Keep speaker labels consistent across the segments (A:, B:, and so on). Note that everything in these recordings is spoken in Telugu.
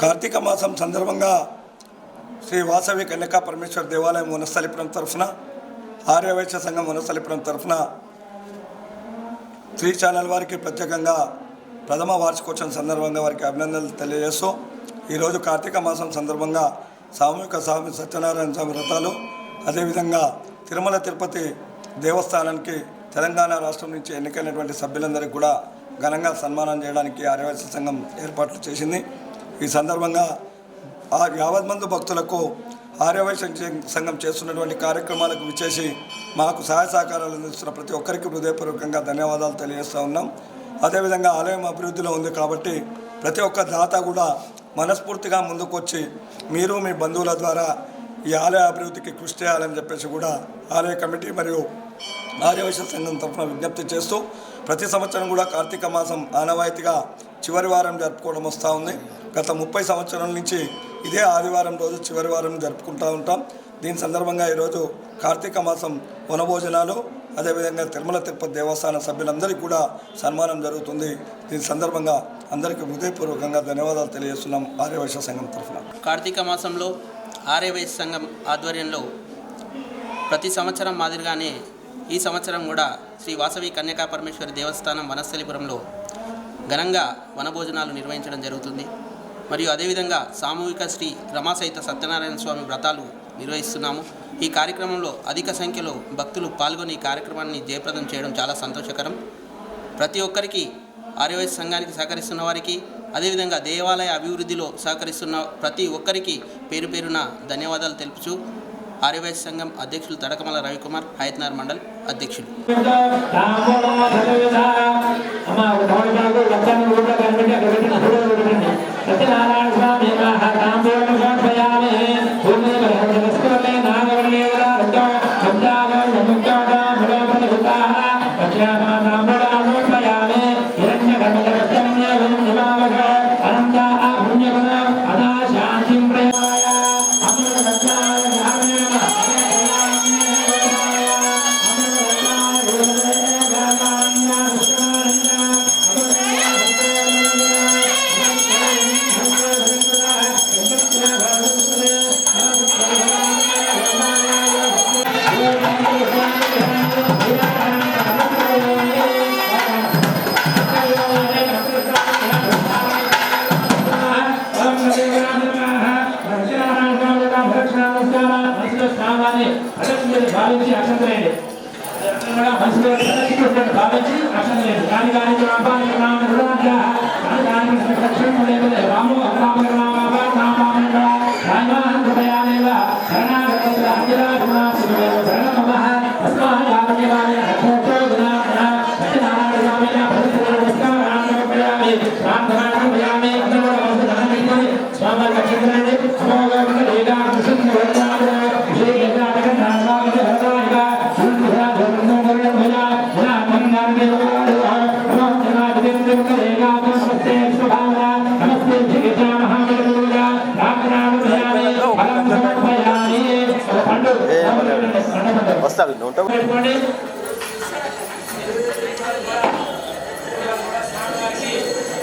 A: కార్తీక మాసం సందర్భంగా శ్రీ వాసవి కన్యకా పరమేశ్వర దేవాలయం వనస్థలిపురం తరఫున ఆర్యవైశ్య సంఘం వనస్థలిపురం తరఫున 3 ఛానల్ వారికి ప్రత్యేకంగా ప్రథమ వార్షికోత్సవం సందర్భంగా వారికి అభినందనలు తెలియజేస్తూ ఈరోజు కార్తీక మాసం సందర్భంగా సామూహిక స్వామి సత్యనారాయణ స్వామి వ్రతాలు అదేవిధంగా తిరుమల తిరుపతి దేవస్థానానికి తెలంగాణ రాష్ట్రం నుంచి ఎన్నికైనటువంటి సభ్యులందరికీ కూడా ఘనంగా సన్మానం చేయడానికి ఆర్యవైశ్య సంఘం ఏర్పాట్లు చేసింది। ఈ సందర్భంగా యావత్ మంది భక్తులకు ఆర్యవైశ్య సంఘం చేస్తున్నటువంటి కార్యక్రమాలకు విచ్చేసి మాకు సహాయ సహకారాలు అందిస్తున్న ప్రతి ఒక్కరికి హృదయపూర్వకంగా ధన్యవాదాలు తెలియజేస్తూ ఉన్నాం। అదేవిధంగా ఆలయం అభివృద్ధిలో ఉంది కాబట్టి ప్రతి ఒక్క దాత కూడా మనస్ఫూర్తిగా ముందుకొచ్చి మీరు మీ బంధువుల ద్వారా ఈ ఆలయ అభివృద్ధికి కృషి చేయాలని చెప్పేసి కూడా ఆలయ కమిటీ మరియు ఆర్యవైశ్య సంఘం తరఫున విజ్ఞప్తి చేస్తూ ప్రతి సంవత్సరం కూడా కార్తీక మాసం ఆనవాయితీగా చివరి వారం జరుపుకోవడం వస్తూ ఉంది। గత 30 సంవత్సరాల నుంచి ఇదే ఆదివారం రోజు చివరి వారం జరుపుకుంటూ ఉంటాం। దీని సందర్భంగా ఈరోజు కార్తీక మాసం వనభోజనాలు అదేవిధంగా తిరుమల తిరుపతి దేవస్థాన సభ్యులందరికీ కూడా సన్మానం జరుగుతుంది। దీని సందర్భంగా అందరికీ హృదయపూర్వకంగా ధన్యవాదాలు తెలియజేస్తున్నాం ఆర్యవైశ్య సంఘం తరఫున।
B: కార్తీక మాసంలో ఆర్యవైశ్య సంఘం ఆధ్వర్యంలో ప్రతి సంవత్సరం మాదిరిగానే ఈ సంవత్సరం కూడా శ్రీ వాసవి కన్యకా పరమేశ్వరి దేవస్థానం వనస్థలిపురంలో ఘనంగా వనభోజనాలు నిర్వహించడం జరుగుతుంది। మరియు అదేవిధంగా సామూహిక శ్రీ రమాసహిత సత్యనారాయణ స్వామి వ్రతాలు నిర్వహిస్తున్నాము। ఈ కార్యక్రమంలో అధిక సంఖ్యలో భక్తులు పాల్గొని ఈ కార్యక్రమాన్ని జయప్రదం చేయడం చాలా సంతోషకరం। ప్రతి ఒక్కరికి ఆర్యవైశ్య సంఘానికి సహకరిస్తున్న వారికి అదేవిధంగా దేవాలయ అభివృద్ధిలో సహకరిస్తున్న ప్రతి ఒక్కరికి పేరు పేరున ధన్యవాదాలు తెలుపుచు ఆర్యవైశ్య సంఘం అధ్యక్షులు తడకమల రవికుమార్ హయత్నార్ మండల్ అధ్యక్షులు।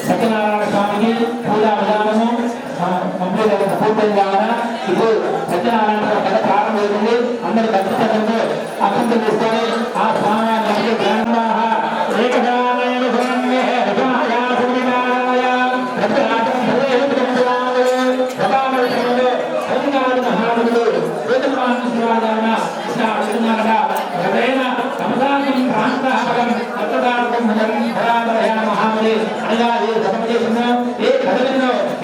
C: సత్యనారాయణ స్వామికి పూజా విధానము కంప్లీట్ పూర్తయిన కావున ఇప్పుడు సత్యనారాయణ కథ ప్రారంభమవుతుంది। అందరూ ఖచ్చితంగా అక్షంతలు తీసుకొని ఆ స్వామి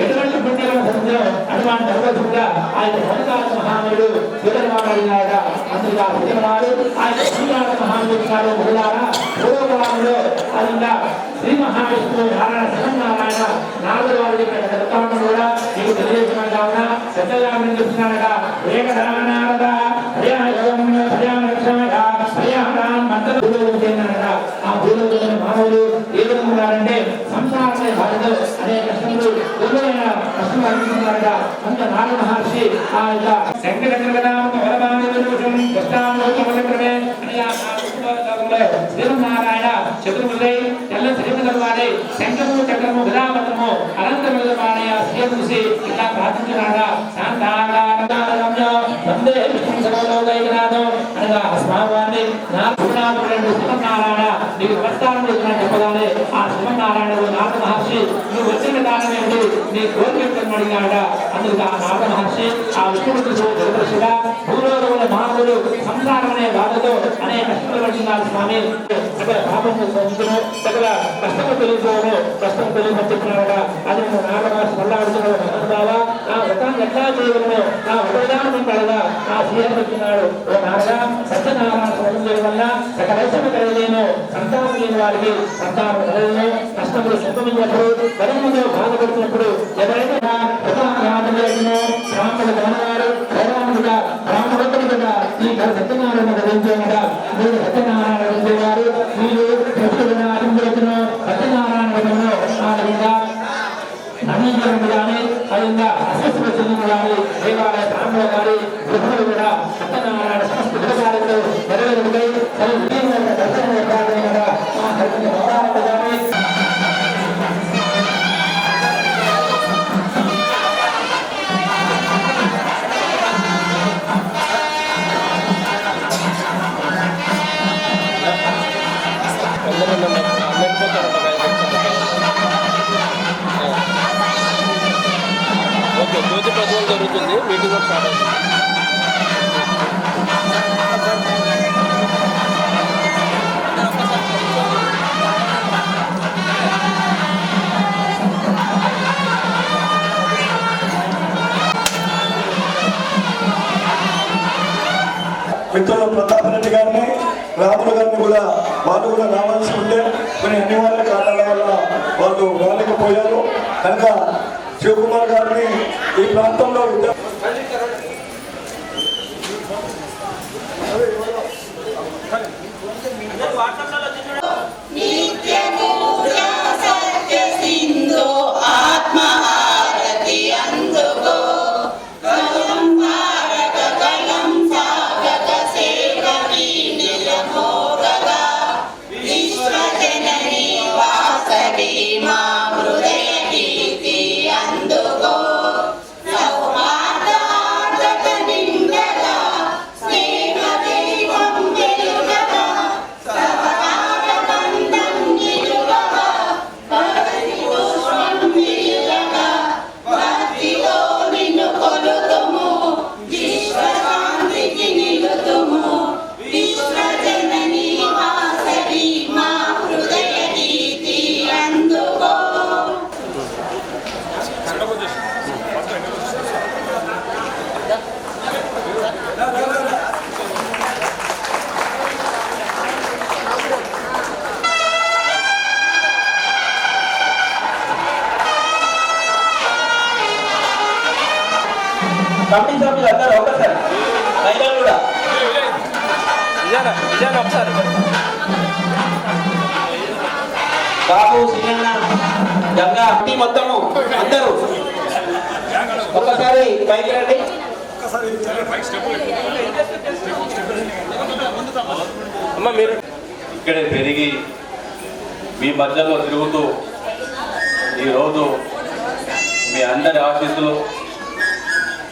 C: ఎటువంటి పుణ్యాలను సంవత్సరం అటువంటి భగవద్గా ఆయన సముదాయ మహాముడు యుగమాడినాడ అందుగా పుట్టినవాడు ఆయన సముదాయ మహాముడు గారు బహుళారా పూర్వకాలంలో అదిగా శ్రీ మహావిష్ణువు నారాయణ శరణారాయణ నాలుగు వారు చెప్పిన చెప్తామని కూడా మీకు తెలియజేసిన కావున సత్యనారాయణ చెప్తున్నారట ఏకధానారద ఆ భూలోక మానవులు ఏ విధంగా ఉన్నారంటే సంసారమే బాధలు అనేక కష్టములు ఎదురైన కష్టం అనుకుంటున్నారట। అంత నారద మహర్షి ఆ యొక్క శ్రీమన్నారాయణ చతుర్ములై తెల్ల శ్రీమదవాడే శంఖము చక్రము విలాపత్రము అనంతములవాడే సీఎం చూసి ఇట్లా ప్రార్థించినాడా శాంతాకారంలో వందే విష్ణులోకైనాథం అనగా స్వామివారిని నారాయణుడు శివనారాయణ నీకు నమస్కారం చేస్తున్నాను చెప్పగానే ఆ శివనారాయణుడు నారద మహర్షి నువ్వు వచ్చిన కారణం ఏంటి నీ కోరిక అడిగాడా. అందుకు ఆ నారద మహర్షి ఆ విష్ణుడికి శివ భూలోకముల మహాములు సంసారం అనే బాధతో అనేక కష్టములు పడుతున్నారు స్వామి. అక్కడ పాపము సంచును సకల కష్టము తెలియజేయను కష్టము తెలియని చెప్పినాడ. అది నేను నారద మహర్షి మళ్ళాడుతున్నాడు బాబా నా వ్రతాన్ని ఎట్లా చేయగలను నా వ్రతదానం కలగా నా సీఎం చెప్తున్నాడు. ఓ నారద సత్యనారాయణ వ్రతం చేయడం వల్ల సకలైశ్వర్యం కలగలేను సంతానం లేని వారికి సంతానం కలగలేను కష్టములు సంభవించినప్పుడు బలముతో బాధపడుతున్నప్పుడు ఎవరైతే బ్రాహ్మణ గమనవారు భగవానుడుగా బ్రాహ్మణోత్తముడుగా ఈ సత్యనారాయణ గ్రహించేవాడా మీరు సత్యనారాయణ గ్రహించేవారు మీరు భక్తులను ఆరంభించను సత్యనారాయణ వ్రతంలో ఆ విధంగా నవీకరణ కానీ అదేవిధంగా అస్వస్థ కానీ దేవాలయ బ్రాహ్మణ గారి గృహములు కూడా సత్యనారాయణ సమస్త గృహకార్యంలో నెరవేరుకై దర్శనం ప్రార్థన మా హరిని కానీ
D: ఓకే జ్యోతి ప్రజ్వలన జరుగుతుంది మీటింగ్ కూడా స్టార్ట్ అవుతుంది.
A: మిత్రులు ప్రతాప్ రెడ్డి గారిని రాములు గారిని కూడా వాళ్ళు కూడా రావాల్సి ఉంటే కొన్ని అనివార్య కారణాల వల్ల వాళ్ళు రాలేకపోయారు. కనుక శివకుమార్ గారిని ఈ ప్రాంతంలో
C: కమిటీ సభ్యులు అందరూ ఒకసారి మహిళలు కూడా
D: ఒకసారి
C: బాబు శ్రీరణ గంగా మొత్తము అందరూ ఒక్కసారి పైకి రండి.
D: అమ్మ మీరు
E: ఇక్కడే పెరిగి మీ మధ్యలో తిరుగుతూ ఈరోజు మీ అందరి ఆశీస్సులు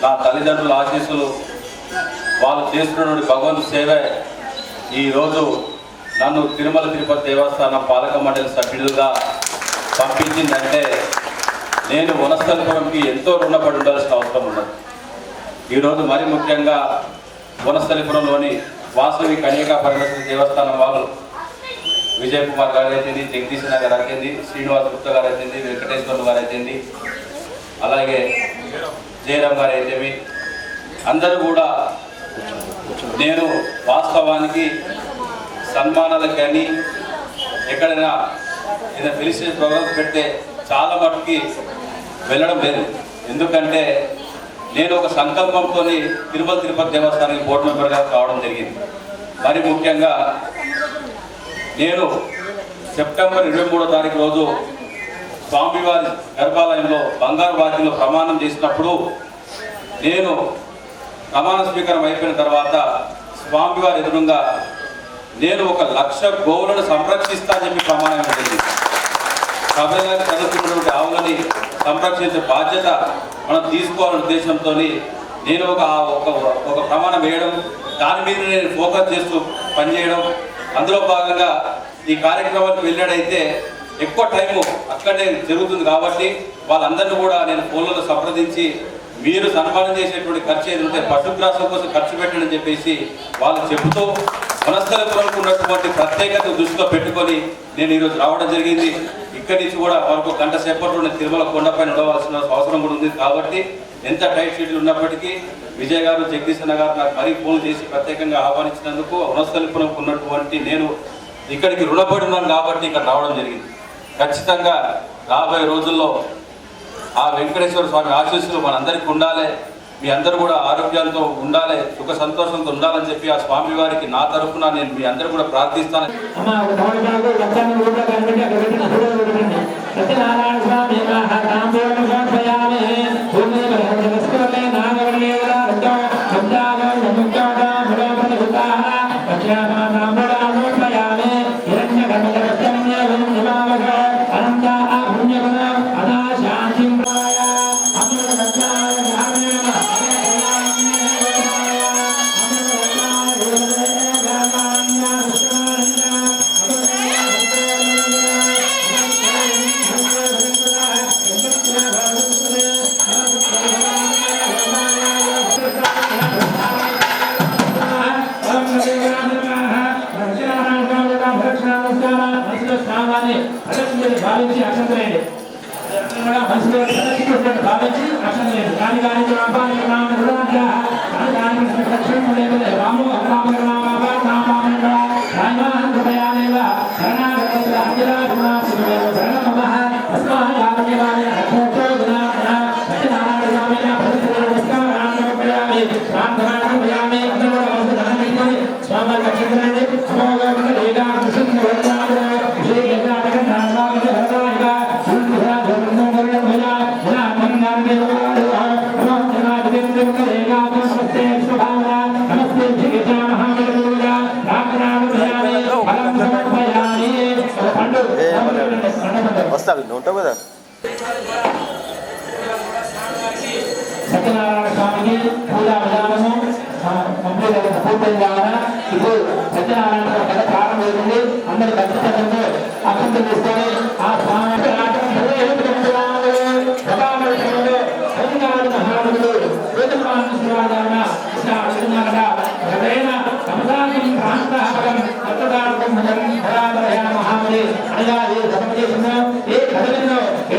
E: నా తల్లిదండ్రుల ఆశీస్సులు వాళ్ళు చేస్తున్నటువంటి భగవంతు సేవ ఈరోజు నన్ను తిరుమల తిరుపతి దేవస్థానం పాలక మండలి సభ్యులుగా పంపించిందంటే నేను వనస్థలిపురంకి ఎంతో రుణపడి ఉండాల్సిన అవసరం ఉన్నది. ఈరోజు మరి ముఖ్యంగా వనస్థలిపురంలోని వాసవి కన్యకా పరమేశ్వరి దేవస్థానం వాళ్ళు విజయ్ కుమార్ గారు అయితేంది, జగదీశ్ నగర్ అయితేంది, శ్రీనివాస్ గుప్తా గారు అయితేంది, వెంకటేశ్వర్లు గారు అయితేంది, అలాగే జయరామ్ గారు అయితేవి అందరూ కూడా నేను వాస్తవానికి సన్మానాలకు కానీ ఎక్కడైనా ఏదైనా ఫెలిసిటేషన్ ప్రోగ్రామ్స్ పెడితే చాలా మటుకి వెళ్ళడం లేదు. ఎందుకంటే నేను ఒక సంకల్పంతో తిరుమల తిరుపతి దేవస్థానానికి బోర్డు మెంబర్గా కావడం జరిగింది. మరి ముఖ్యంగా నేను సెప్టెంబర్ 23వ తారీఖు రోజు స్వామివారి గర్భాలయంలో బంగారు వాటిలో ప్రమాణం చేసినప్పుడు నేను ప్రమాణ స్వీకారం అయిపోయిన తర్వాత స్వామివారి ఎదురుగా నేను 1,00,000 గోవులను సంరక్షిస్తా అని చెప్పి ప్రమాణం జరిగింది. సభ్యులుగా చదువుతున్నటువంటి ఆవులని సంరక్షించే బాధ్యత మనం తీసుకోవాలనే ఉద్దేశంతో నేను ఒక ప్రమాణం వేయడం, దాని మీద నేను ఫోకస్ చేస్తూ పనిచేయడం. అందులో భాగంగా ఈ కార్యక్రమానికి వెళ్ళాడైతే ఎక్కువ టైము అక్కడే జరుగుతుంది కాబట్టి వాళ్ళందరినీ కూడా నేను ఫోన్లలో సంప్రదించి మీరు సన్మానం చేసేటువంటి ఖర్చు ఏది ఉంటే పశుగ్రాసం కోసం ఖర్చు పెట్టండి చెప్పేసి వాళ్ళు చెబుతూ వనస్థలిపురంకు ఉన్నటువంటి ప్రత్యేకత దృష్టిలో పెట్టుకొని నేను ఈరోజు రావడం జరిగింది. ఇక్కడి నుంచి కూడా మరొక గంట సేపట్లో తిరుమల కొండపైన ఉండవలసిన అవసరం కూడా ఉంది. కాబట్టి ఎంత టైట్ షెడ్యూల్ ఉన్నప్పటికీ విజయ్ గారు, జగదీశ్ అన్న గారు నాకు మరీ ఫోన్ చేసి ప్రత్యేకంగా ఆహ్వానించినందుకు వనస్థలిపురంకు ఉన్నటువంటి నేను ఇక్కడికి రుణపడి ఉన్నాను కాబట్టి ఇక్కడ రావడం జరిగింది. ఖచ్చితంగా రాబోయే రోజుల్లో ఆ వెంకటేశ్వర స్వామి ఆశీస్సులు మనందరికీ ఉండాలి, మీ అందరూ కూడా ఆరోగ్యాలతో ఉండాలి, సుఖ సంతోషంతో ఉండాలని చెప్పి ఆ స్వామి వారికి నా తరఫున నేను మీ అందరూ కూడా ప్రార్థిస్తాను. భావించి అక్షంతలేండి మనసులో భావించి అక్షంతలేదు దాని దానికి రాము
D: ఉంటావు కదా.
C: సత్యనారాయణ స్వామికి పూజా విధానము పూర్తయిన కావున ఇప్పుడు సత్యనారాయణ కథ ప్రారంభమవుతుంది. అందరూ ఖచ్చితంగా అక్షంతలు తీసుకొని ఆ స్వామి మహానుడు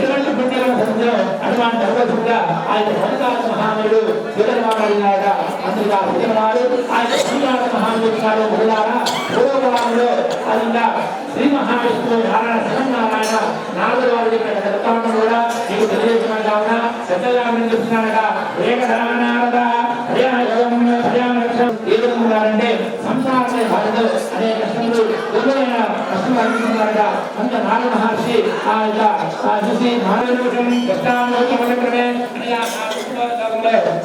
C: ఎటువంటి పుణ్యాల అటువంటి సర్వసుగా ఆయన మహానుడు శ్రీధరమాడినాడ అందుగా శ్రీధరమాడు ఆయన శ్రీనాథ మహానుడు మహిళారా పూర్వకాలంలో అదిగా శ్రీ మహావిష్ణువు నారాయణ శ్రీనారాయణ నాలుగు వారు చెప్పిన చెప్తాను కూడా మీకు తెలియజేసిన కావున పెద్దగా చెప్తున్నాడట ఏకనారద ఏదంటే సంసారమే బాధలు అనే కష్టములు ఎదురైన కష్టం అనిపిస్తున్నారట. అంత నారద మహర్షి ఆ చూసి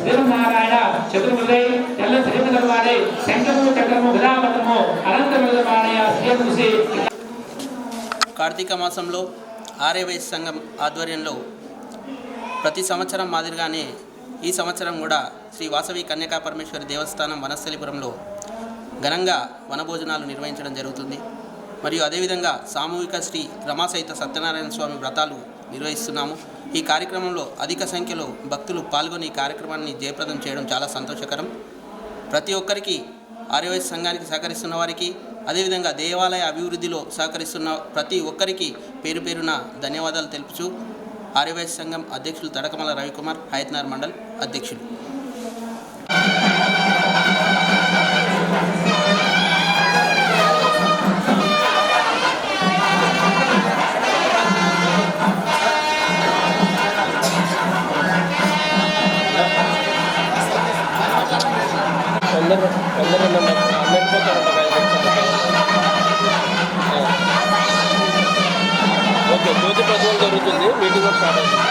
C: శ్రీమన్నారాయణ చతుర్ములై తెల్ల శ్రీమతుల వాడే శంఖము చక్రము విరామతము అనంతముల వాడే శ్రీ చూసి
B: కార్తీక మాసంలో ఆర్యవైశ్య సంఘం ఆధ్వర్యంలో ప్రతి సంవత్సరం మాదిరిగానే ఈ సంవత్సరం కూడా శ్రీ వాసవి కన్యకా పరమేశ్వరి దేవస్థానం వనస్థలిపురంలో ఘనంగా వనభోజనాలు నిర్వహించడం జరుగుతుంది. మరియు అదేవిధంగా సామూహిక శ్రీ రమాసహిత సత్యనారాయణ స్వామి వ్రతాలు నిర్వహిస్తున్నాము. ఈ కార్యక్రమంలో అధిక సంఖ్యలో భక్తులు పాల్గొని ఈ కార్యక్రమాన్ని జయప్రదం చేయడం చాలా సంతోషకరం. ప్రతి ఒక్కరికి ఆర్యవైశ్య సంఘానికి సహకరిస్తున్న వారికి, అదేవిధంగా దేవాలయ అభివృద్ధిలో సహకరిస్తున్న ప్రతి ఒక్కరికి పేరు పేరున ధన్యవాదాలు తెలుపుచు ఆర్యవైశ్య సంఘం అధ్యక్షులు తడకమల రవికుమార్, హయత్నార్ మండల్ అధ్యక్షులు.
D: ఓకే, జ్యోతి ప్రజ్వలన జరుగుతుంది, మీటింగ్ కూడా స్టార్ట్ అవుతుంది.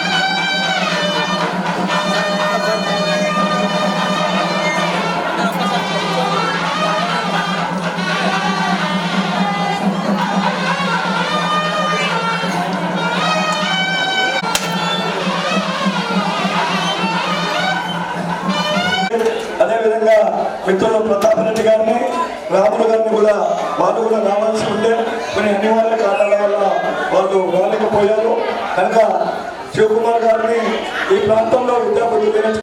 A: మిత్రులు ప్రతాప్ రెడ్డి గారిని, రాములు గారిని కూడా వాళ్ళు కూడా రావాల్సి ఉంటే కొన్ని అనివార్య కారణాల వల్ల వాళ్ళు రాలేకపోయారు. కనుక శివకుమార్ గారిని ఈ ప్రాంతంలో విద్యార్థులు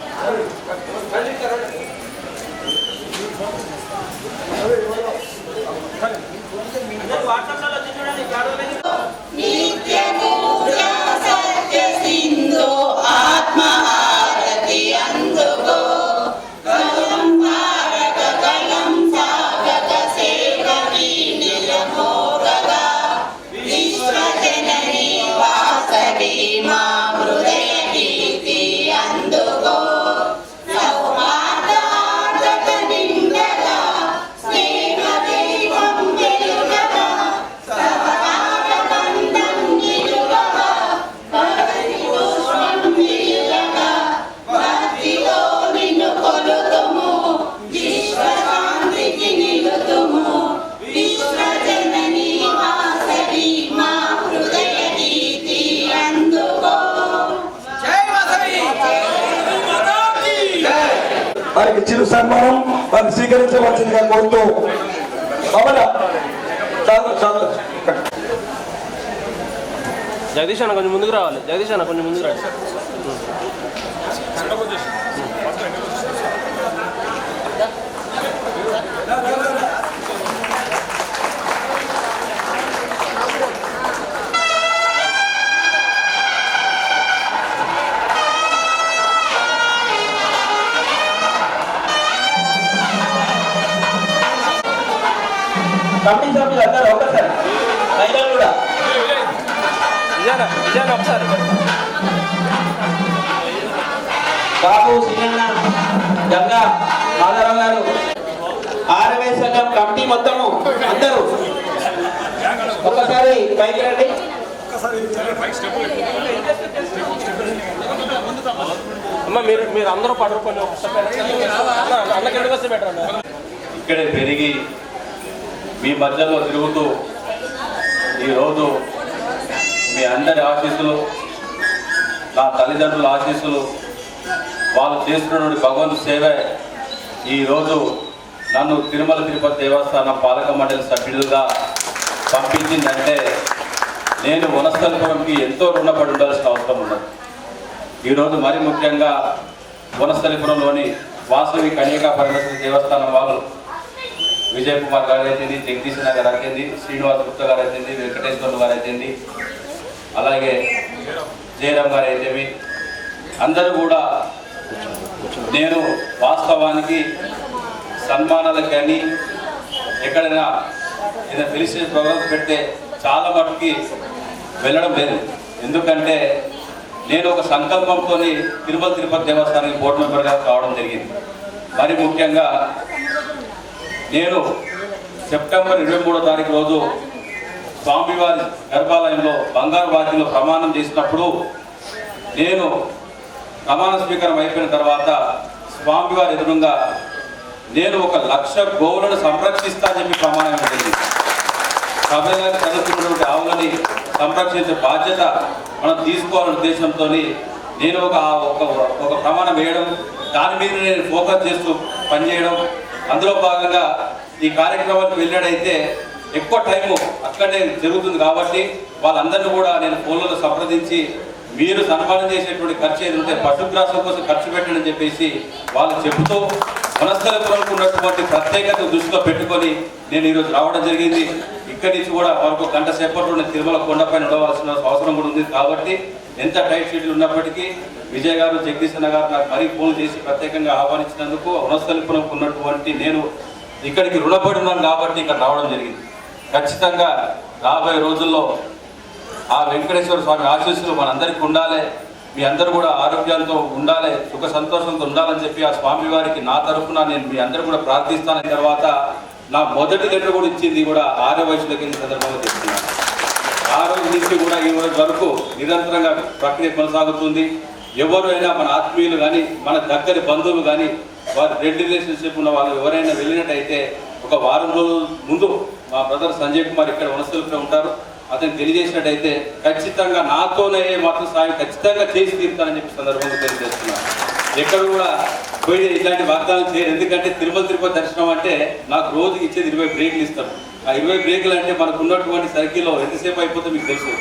A: వారికి చిరు సన్మానం వారిని స్వీకరించవలసిందిగా కోరుతూ
D: జగదీష్ అన్న కొంచెం ముందుకు రావాలి. జగదీష్ అన్న కొంచెం ముందుకు రావాలి.
C: కమిటీ సభ్యులు అందరూ ఒకసారి మహిళలు కూడా
D: విజయన ఒకసారి
C: బాబు శ్రీరణ గంగా మాధవరావు గారు ఆర్ఎంఐ సంఘం కమిటీ మొత్తము అందరూ ఒక్కసారి పైకి రండి.
D: అమ్మ మీరు అందరూ పడుకొని అన్నకి ఎందుకు వస్తే బెటర్ అన్న.
E: ఇక్కడే పెరిగి మీ మధ్యలో తిరుగుతూ ఈరోజు మీ అందరి ఆశీస్సులు, నా తల్లిదండ్రుల ఆశీస్సులు, వాళ్ళు చేస్తున్నటువంటి భగవంతు సేవే ఈరోజు నన్ను తిరుమల తిరుపతి దేవస్థానం పాలక మండలి సభ్యులుగా పంపించిందంటే నేను వనస్థలిపురంకి ఎంతో రుణపడి ఉండాల్సిన అవసరం ఉన్నది. ఈరోజు మరి ముఖ్యంగా వనస్థలిపురంలోని వాసవి కన్యకా పరమేశ్వరి దేవస్థానం వాళ్ళు విజయ్ కుమార్ గారు అయితేంది, జగదీష్ గారు అయితేంది, శ్రీనివాస్ గుప్తా గారు అయితేంది, వెంకటేశ్వర్లు గారు అయితేంది, అలాగే జయరామ్ గారు అయితేమి అందరూ కూడా నేను వాస్తవానికి సన్మానాలకు కానీ ఎక్కడైనా ఏదైనా ఫెలిసిటేషన్ ప్రోగ్రామ్స్ పెడితే చాలా మటుకి వెళ్ళడం లేదు. ఎందుకంటే నేను ఒక సంకల్పంతో తిరుమల తిరుపతి దేవస్థానానికి బోర్డు మెంబర్గా కావడం జరిగింది. మరి ముఖ్యంగా నేను సెప్టెంబర్ 23వ తారీఖు రోజు స్వామివారి గర్భాలయంలో బంగారు వాటిలో ప్రమాణం చేసినప్పుడు నేను ప్రమాణ స్వీకారం అయిపోయిన తర్వాత స్వామివారి ఎదురుగా నేను 1,00,000 గోవులను సంరక్షిస్తానని చెప్పి ప్రమాణం జరిగింది. సభగా చదువుతున్నటువంటి ఆవులని సంరక్షించే బాధ్యత మనం తీసుకోవాలనే ఉద్దేశంతో నేను ఒక ప్రమాణం వేయడం, దాని మీద నేను ఫోకస్ చేస్తూ పనిచేయడం. అందులో భాగంగా ఈ కార్యక్రమానికి వెళ్ళాడైతే ఎక్కువ టైము అక్కడే జరుగుతుంది కాబట్టి వాళ్ళందరినీ కూడా నేను ఫోన్లలో సంప్రదించి మీరు సన్మానం చేసేటువంటి ఖర్చు ఏది ఉంటే పశుగ్రాసం కోసం ఖర్చు పెట్టండి చెప్పేసి వాళ్ళు చెబుతూ వనస్థలిపురంకు ఉన్నటువంటి ప్రత్యేకత దృష్టిలో పెట్టుకొని నేను ఈరోజు రావడం జరిగింది. ఇక్కడి నుంచి కూడా మరొక గంట సేపట్లో తిరుమల కొండపైన ఉండవలసిన అవసరం కూడా ఉంది. కాబట్టి ఎంత టైట్ షెడ్యూల్ ఉన్నప్పటికీ విజయ్ గారు, జగదీష్ అన్న గారు నాకు మరీ ఫోన్ చేసి ప్రత్యేకంగా ఆహ్వానించినందుకు వనస్థలిపురంకు ఉన్నటువంటి నేను ఇక్కడికి రుణపడి ఉన్నాను కాబట్టి ఇక్కడ రావడం జరిగింది. ఖచ్చితంగా రాబోయే రోజుల్లో ఆ వెంకటేశ్వర స్వామి ఆశీస్సులు మనందరికీ ఉండాలి, మీ అందరూ కూడా ఆరోగ్యంతో ఉండాలి, సుఖ సంతోషంతో ఉండాలని చెప్పి ఆ స్వామి వారికి నా తరఫున నేను మీ అందరూ కూడా ప్రార్థిస్తాను. తర్వాత నా మొదటి లెటర్ కూడా ఇచ్చింది కూడా 6వ వయసులోకి వెళ్ళిన సందర్భంగా చెప్తున్నాను. ఆ రోజు నుంచి కూడా ఈ రోజు వరకు నిరంతరంగా ప్రక్రియ కొనసాగుతుంది. ఎవరైనా మన ఆత్మీయులు కానీ మన దగ్గరి బంధువులు కానీ వారి బ్లడ్ రిలేషన్షిప్ ఉన్న వాళ్ళు ఎవరైనా వెళ్ళినట్టయితే ఒక వారం రోజుల ముందు మా బ్రదర్ సంజయ్ కుమార్ ఇక్కడ వనస్థలిపురం ఉంటారు, అతను తెలియజేసినట్టయితే ఖచ్చితంగా నాతోనే మాత్రం సాయం ఖచ్చితంగా చేసి తీరుతానని చెప్పి సందర్భంగా తెలియజేస్తున్నాను. ఎక్కడ కూడా పోయి ఇలాంటి వాగ్దానం చేయరు. ఎందుకంటే తిరుపతి దర్శనం అంటే నాకు రోజుకి ఇచ్చేది 20 బ్రేకులు ఇస్తారు. ఆ 20 బ్రేకులు అంటే మనకు ఉన్నటువంటి సర్కిల్లో ఎంతసేపు అయిపోతే మీకు తెలుసు.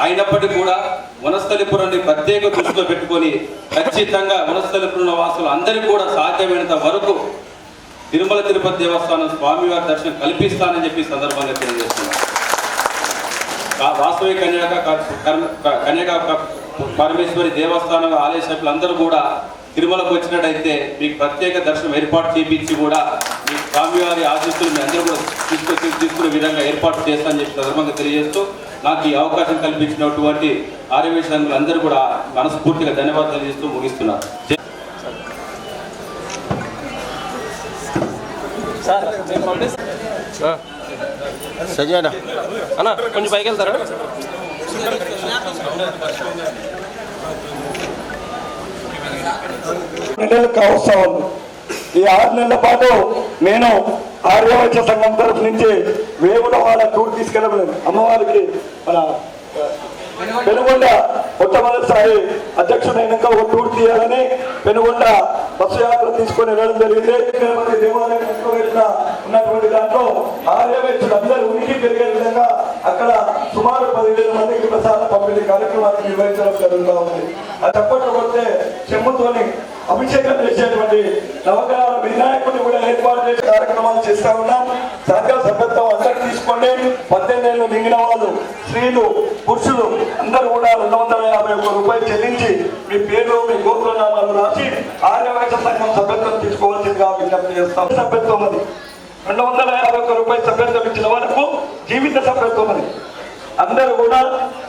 E: అయినప్పటికీ కూడా వనస్థలిపురాన్ని ప్రత్యేక దృష్టిలో పెట్టుకొని ఖచ్చితంగా వనస్థలిపురం వాసులు అందరికీ కూడా సాధ్యమైనంత వరకు తిరుపతి దేవస్థానం స్వామివారి దర్శనం కల్పిస్తానని చెప్పి సందర్భంగా తెలియజేస్తున్నాను. వాసవి కన్యకా పరమేశ్వరి దేవస్థానం ఆలయ సభ్యులందరూ కూడా తిరుమలకు వచ్చినట్టయితే మీకు ప్రత్యేక దర్శనం ఏర్పాటు చేయించి కూడా మీ స్వామివారి ఆశీస్సులు మీ అందరూ కూడా తీసుకునే విధంగా ఏర్పాటు చేస్తానని చెప్పి సందర్భంగా తెలియజేస్తూ నాకు ఈ అవకాశం కల్పించినటువంటి ఆర్యవైశ్య సంఘులందరూ కూడా మనస్ఫూర్తిగా ధన్యవాదాలు తెలియజేస్తూ ముగిస్తున్నారు.
D: సజానా అన్న కొంచెం పైకి వెళ్తారా?
A: నెలలు కావస్తా ఉంది. ఈ 6 నెలల పాటు నేను ఆర్యవైశ్య సంఘం తరఫు నుంచి వేముల వాళ్ళ టూర్ తీసుకెళ్ళలేదు. అమ్మవారికి మన పెనుగొండ మొట్టమొదటిసారి అధ్యక్షుడైనాక ఒక టూర్ తీయాలని పెనుగొండ బస్సు యాత్ర తీసుకొని వెళ్ళడం జరిగింది. దేవాలయం ఉన్నటువంటి దాంట్లో ఆర్యవైశ్యులు అందరూ ఉనికి పెరిగే విధంగా అక్కడ సుమారు 10,000 మందికి ప్రసాద పంపిణీ కార్యక్రమాన్ని నిర్వహించడం జరుగుతూ ఉంది. అది చప్పట్లు కొడితే చెమ్ముతోని అభిషేకం చేసేటువంటి నవగ్రహాల వినాయకుడిని కూడా ఏర్పాటు చేసే కార్యక్రమాలు చేస్తా ఉన్నాం. సహకార సభ్యత్వం అందరూ తీసుకోండి. 18 ఏళ్ళు మింగిన వాళ్ళు, స్త్రీలు, పురుషులు అందరూ కూడా 251 రూపాయలు చెల్లించి మీ పేరు, మీ గోత్రనామాలు రాసి ఆర్యవైశ్య సంఘం సభ్యత్వం తీసుకోవాల్సిందిగా విజ్ఞప్తి చేస్తాం. సభ్యత్వం అది 251 రూపాయలు సభ్యత్వం ఇచ్చిన వరకు జీవిత సభ్యత్వం అది. అందరూ కూడా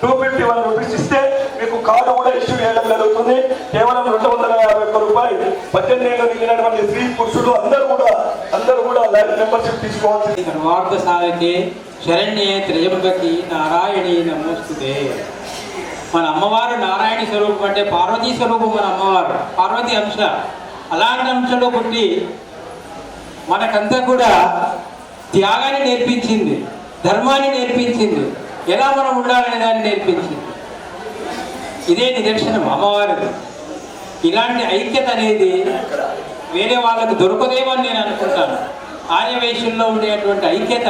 A: 251 రూపీస్ ఇస్తే మీకు కార్డు కూడా ఇష్యూ చేయడం జరుగుతుంది. కేవలం 251 రూపాయలు 18 ఏళ్ళు నిండినటువంటి స్త్రీ పురుషులు అందరూ కూడా లైఫ్ మెంబర్షిప్ తీసుకోవాల్సింది.
F: వార్త సాధకే శరణ్యే త్రయంబకి నారాయణి నమోస్తుతే. మన అమ్మవారు నారాయణ స్వరూపం అంటే పార్వతీ స్వరూపం. మన అమ్మవారు పార్వతీ అంశ. అలాంటి అంశంలో పుట్టి మనకంతా కూడా త్యాగాన్ని నేర్పించింది, ధర్మాన్ని నేర్పించింది, ఎలా మనం ఉండాలనే దాన్ని నేర్పించింది. ఇదే నిదర్శనం అమ్మవారిది. ఇలాంటి ఐక్యత అనేది వేరే వాళ్ళకు దొరకదేమో అని నేను అనుకుంటాను. ఆర్యవైశ్యుల్లో ఉండేటువంటి ఐక్యత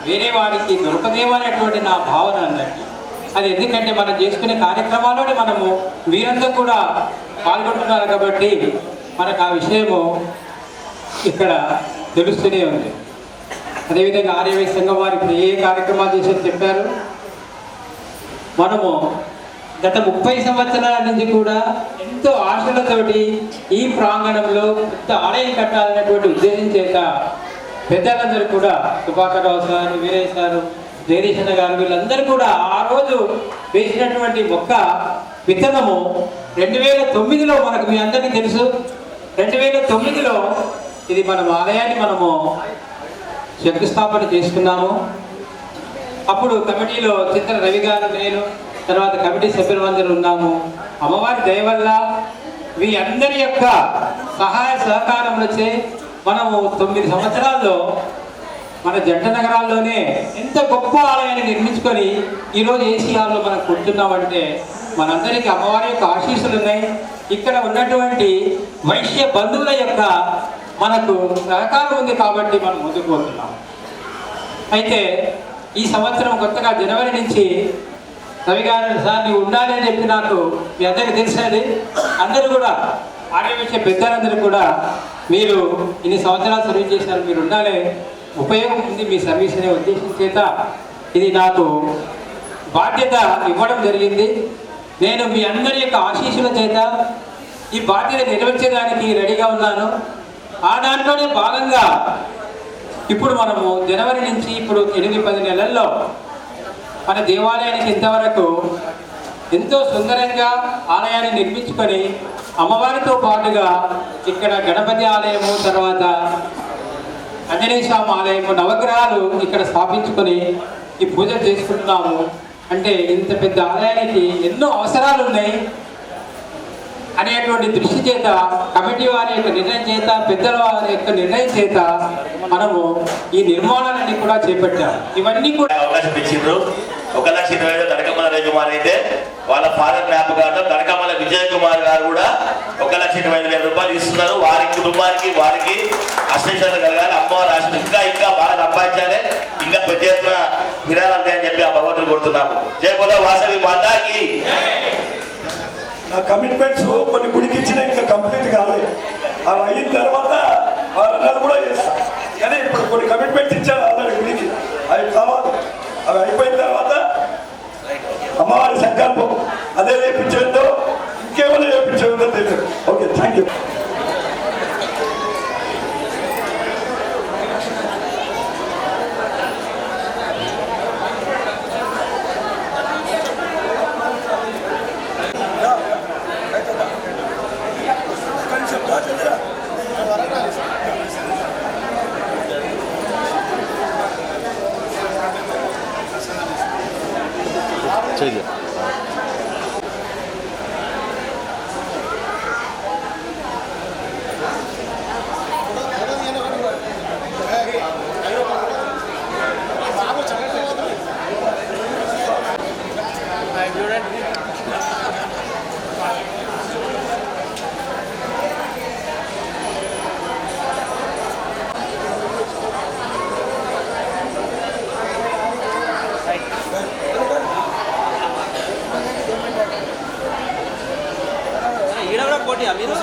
F: వేరే వారికి దొరకదేమో అనేటువంటి నా భావన అన్నట్టు. అది ఎందుకంటే మనం చేసుకునే కార్యక్రమాల్లోనే మనము మీరంతా కూడా పాల్గొంటున్నారు కాబట్టి మనకు ఆ విషయము ఇక్కడ తెలుస్తూనే ఉంది. అదేవిధంగా ఆర్యవైశ్య సంఘం వారు ఇప్పుడు ఏ కార్యక్రమాలు చేసేది చెప్పారు. మనము గత 30 సంవత్సరాల నుంచి కూడా ఎంతో ఆశలతోటి ఈ ప్రాంగణంలో పెద్ద ఆలయం కట్టాలనేటువంటి ఉద్దేశం చేత పెద్దలందరూ కూడా సుభాకర్రావు సార్, వీరయ్య సారు, జగదీశన్న గారు వీళ్ళందరూ కూడా ఆ రోజు వేసినటువంటి మొక్క విత్తనము 2009లో మనకు మీ అందరికీ తెలుసు. 2009లో ఇది మనం ఆలయాన్ని మనము శంకుస్థాపన చేసుకున్నాము. అప్పుడు కమిటీలో చింతల రవి గారు, నేను, తర్వాత కమిటీ సభ్యులందరూ ఉన్నాము. అమ్మవారి దయ వల్ల మీ అందరి యొక్క సహాయ సహకారములచే మనము 9 సంవత్సరాల్లో మన జంట నగరాల్లోనే ఎంత గొప్ప ఆలయాన్ని నిర్మించుకొని ఈరోజు ఏసీఆర్లో మనం కూర్చున్నామంటే మనందరికీ అమ్మవారి యొక్క ఆశీస్సులు ఉన్నాయి. ఇక్కడ ఉన్నటువంటి వైశ్య బంధువుల యొక్క మనకు సహకారం ఉంది కాబట్టి మనం ముందుకు పోతున్నాం. అయితే ఈ సంవత్సరం కొత్తగా జనవరి నుంచి రవి గారు సార్ నీవు ఉండాలి అని చెప్పి నాకు మీ అందరికీ తెలిసినది. అందరూ కూడా ఆర్యవైశ్య పెద్దలందరూ కూడా మీరు ఇన్ని సంవత్సరాలు సర్వీస్ చేసినారు, మీరు ఉండాలి, ఉపయోగం ఉంది మీ సర్వీస్ అనే ఉద్దేశం చేత ఇది నాకు బాధ్యత ఇవ్వడం జరిగింది. నేను మీ అందరి యొక్క ఆశీస్సుల చేత ఈ బాధ్యత నెరవేర్చేదానికి రెడీగా ఉన్నాను. ఆ దాంట్లోనే భాగంగా ఇప్పుడు మనము జనవరి నుంచి ఇప్పుడు 8-10 నెలల్లో మన దేవాలయానికి ఇంతవరకు ఎంతో సుందరంగా ఆలయాన్ని నిర్మించుకొని అమ్మవారితో పాటుగా ఇక్కడ గణపతి ఆలయము, తర్వాత ఆంజనేయ స్వామి ఆలయము, నవగ్రహాలు ఇక్కడ స్థాపించుకొని ఈ పూజలు చేసుకుంటున్నాము. అంటే ఇంత పెద్ద ఆలయానికి ఎన్నో అవసరాలు ఉన్నాయి అనేటువంటి దృష్టి చేత కమిటీ వారి యొక్క నిర్ణయం చేత, పెద్దల వారి యొక్క నిర్ణయం చేత మనము ఈ నిర్మాణాలన్నీ కూడా చేపట్టాము. ఇవన్నీ కూడా
G: అవకాశం ఇచ్చిండ్రు. 1,20,000 కనకమల రవికుమార్ అయితే వాళ్ళ ఫాదర్ జ్ఞాపకార్థం కనకమల విజయ్ కుమార్ గారు కూడా 1,20,000 రూపాయలు ఇస్తున్నారు. వారి కుటుంబానికి వారికి అష్టైశ్వర్యాలు కలగాలి, అమ్మవారి ఆశలు ఇంకా బాగా సంపాదించాలి, ఇంకా పెద్ద ఎత్తున విరాళాలి అని చెప్పి ఆ భగవంతుడు కొడుతున్నాము. జై బోలో వాసవి మాతాకి.
A: నా కమిట్మెంట్స్ కొన్ని గుడికి ఇచ్చిన ఇంకా కంప్లీట్ కాలేదు. అవి అయిన తర్వాత వారు కూడా చేస్తాను. కానీ ఇప్పుడు కొన్ని కమిట్మెంట్స్ ఇచ్చారు ఆల్రెడీ గుడికి, అవి కావాలి. అవి అయిపోయిన తర్వాత అమ్మవారి సంకల్పం అదే చేయించేదో ఇంకేమైనా చేయించేదో తెలియదు. Okay, thank you.
B: పోటీ మీరు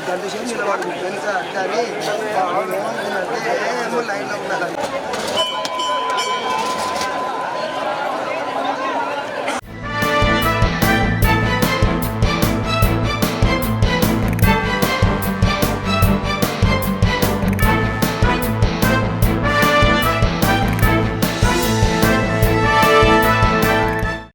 H: గంట సేపు నిలబడుతుంది కానీ ఏమనుకుందంటే లైన్లో ఉన్నారు.